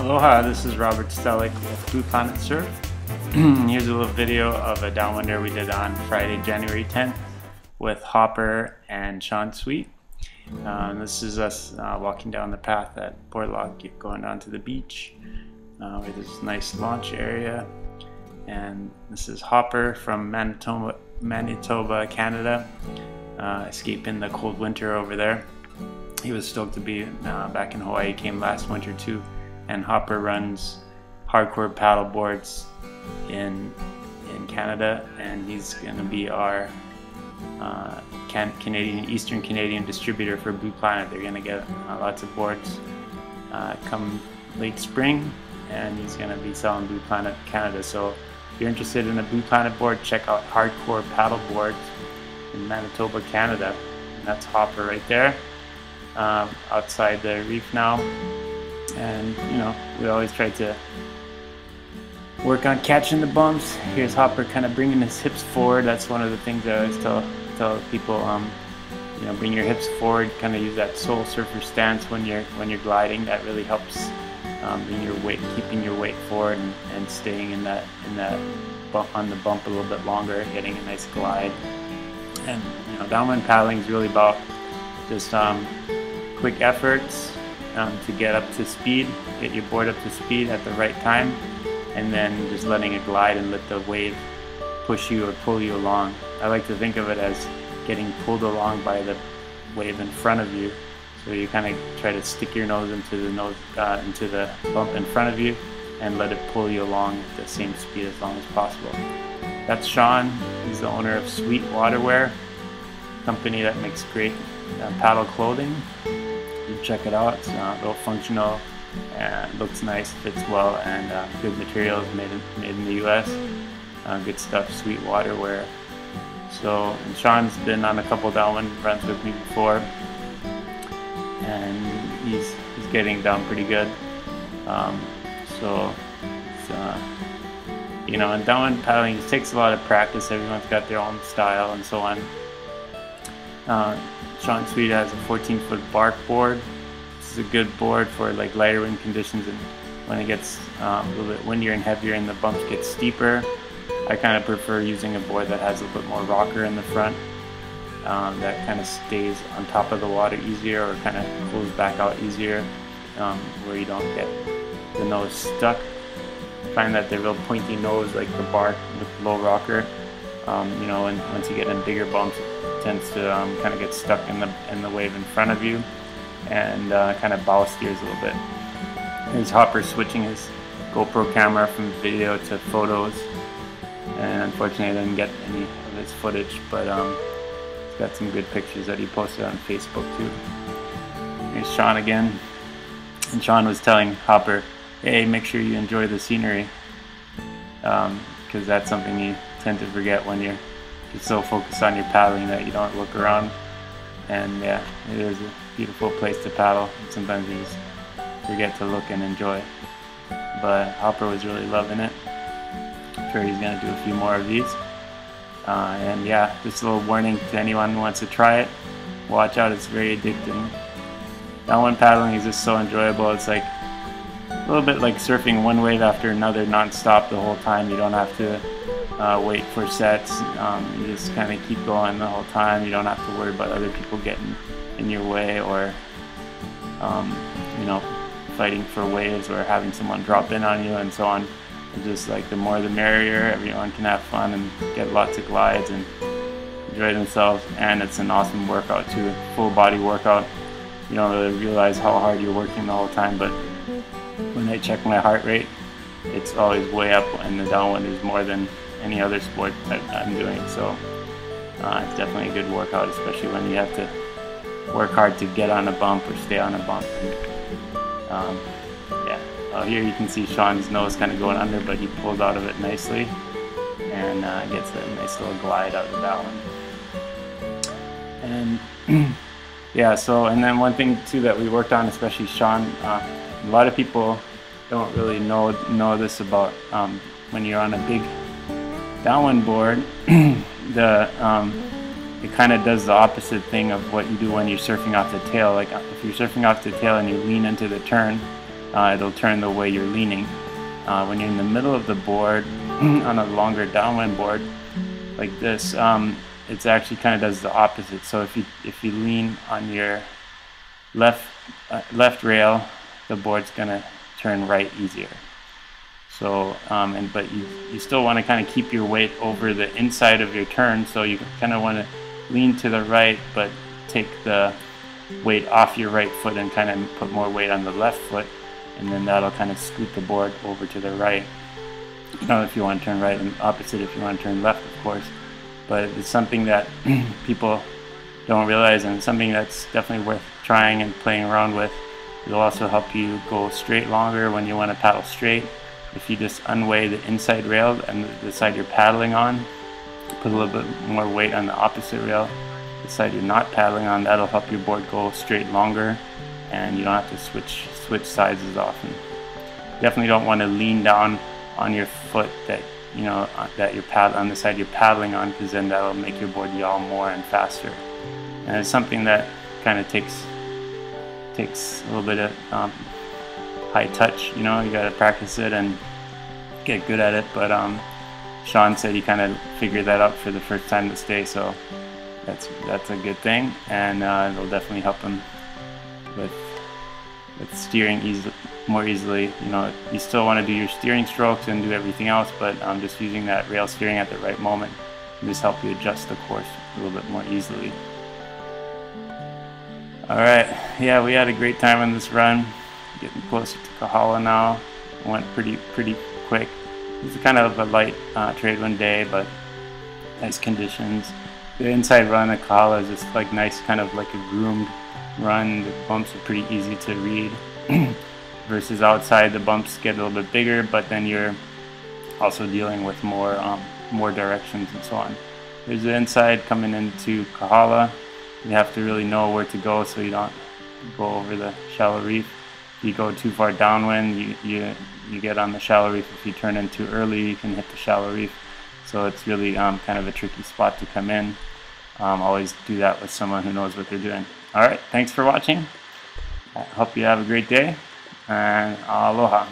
Aloha, this is Robert Stehlik with Blue Planet Surf. Here's a little video of a downwinder we did on Friday, January 10th with Hopper and Sean Sweet. This is us walking down the path at Portlock, going down to the beach with this nice launch area. And this is Hopper from Manitoba, Canada, escaping the cold winter over there. He was stoked to be back in Hawaii. He came last winter too. And Hopper runs hardcore paddle boards in Canada, and he's going to be our Eastern Canadian distributor for Blue Planet. They're going to get lots of boards come late spring, and he's going to be selling Blue Planet Canada. So if you're interested in a Blue Planet board, check out Hardcore Paddle Boards in Manitoba, Canada. And that's Hopper right there, outside the reef now. And you know, we always try to work on catching the bumps. Here's Hopper kind of bringing his hips forward. That's one of the things I always tell people. You know, bring your hips forward. Kind of use that soul surfer stance when you're gliding. That really helps keeping your weight forward and staying in that bump, on the bump a little bit longer, getting a nice glide. And you know, downwind paddling is really about just quick efforts. To get up to speed, get your board up to speed at the right time, and then just letting it glide and let the wave push you or pull you along. I like to think of it as getting pulled along by the wave in front of you. So you kind of try to stick your nose into the bump in front of you and let it pull you along at the same speed as long as possible. That's Sean. He's the owner of Sweet Waterwear, a company that makes great paddle clothing. You check it out. It's real functional and looks nice, fits well, and good materials made in the US. Good stuff, Sweet Waterwear. So, and Sean's been on a couple downwind runs with me before, and he's getting down pretty good. You know, and downwind paddling, it takes a lot of practice. Everyone's got their own style and so on. Sean Sweet has a 14-foot bark board. This is a good board for like lighter wind conditions, and when it gets a little bit windier and heavier and the bumps get steeper, I kind of prefer using a board that has a little bit more rocker in the front, that kind of stays on top of the water easier, or kind of pulls back out easier, where you don't get the nose stuck. I find that the real pointy nose, like the bark with low rocker, you know, and once you get in bigger bumps, tends to kind of get stuck in the wave in front of you, and kind of bow steers a little bit. Here's Hopper switching his GoPro camera from video to photos, and unfortunately I didn't get any of his footage, but he's got some good pictures that he posted on Facebook too. Here's Sean again, and Sean was telling Hopper, hey, make sure you enjoy the scenery, because that's something you tend to forget when you're so focused on your paddling that you don't look around. And yeah, it is a beautiful place to paddle, and sometimes you just forget to look and enjoy. But Hopper was really loving it. I'm sure he's going to do a few more of these. And yeah, just a little warning to anyone who wants to try it. Watch out, it's very addicting. Downwind paddling is just so enjoyable. It's like a little bit like surfing one wave after another non-stop the whole time. You don't have to wait for sets. You just kind of keep going the whole time. You don't have to worry about other people getting in your way, or you know, fighting for waves or having someone drop in on you and so on. It's just like the more the merrier. Everyone can have fun and get lots of glides and enjoy themselves, and it's an awesome workout too, full body workout. You don't really realize how hard you're working the whole time, but when I check my heart rate, it's always way up, and the downwind is more than any other sport that I'm doing. So it's definitely a good workout, especially when you have to work hard to get on a bump or stay on a bump. And, yeah, here you can see Sean's nose kind of going under, but he pulled out of it nicely and gets a nice little glide out of that one. And yeah, so, and then one thing too that we worked on, especially Sean, a lot of people don't really know this about when you're on a big downwind board. It kind of does the opposite thing of what you do when you're surfing off the tail. Like if you're surfing off the tail and you lean into the turn, it'll turn the way you're leaning. When you're in the middle of the board on a longer downwind board like this, it's actually kind of does the opposite. So if you lean on your left rail, the board's gonna turn right easier. So but you still want to kind of keep your weight over the inside of your turn, so you kind of want to lean to the right but take the weight off your right foot and kind of put more weight on the left foot, and then that'll kind of scoot the board over to the right, if you want to turn right, and opposite if you want to turn left, of course. But it's something that people don't realize, and something that's definitely worth trying and playing around with. It'll also help you go straight longer when you want to paddle straight. If you just unweigh the inside rail and the side you're paddling on, put a little bit more weight on the opposite rail, the side you're not paddling on, that'll help your board go straight longer, and you don't have to switch sides as often. Definitely don't want to lean down on your foot that that you're on the side you're paddling on, because then that'll make your board yaw more and faster. And it's something that kind of takes a little bit of high touch. You got to practice it and get good at it. But Sean said he kind of figured that out for the first time this day, so that's a good thing, and it'll definitely help him with steering more easily. You still want to do your steering strokes and do everything else, but just using that rail steering at the right moment can just help you adjust the course a little bit more easily. Alright, yeah, we had a great time on this run. Getting closer to Kahala now. It went pretty quick. It was kind of a light trade wind day, but nice conditions. The inside run at Kahala is just like nice, kind of like a groomed run. The bumps are pretty easy to read. Versus outside, the bumps get a little bit bigger, but then you're also dealing with more directions and so on. There's the inside coming into Kahala. You have to really know where to go so you don't go over the shallow reef. If you go too far downwind, you get on the shallow reef. If you turn in too early, you can hit the shallow reef. So it's really kind of a tricky spot to come in. Always do that with someone who knows what they're doing. Alright, thanks for watching. I hope you have a great day, and aloha.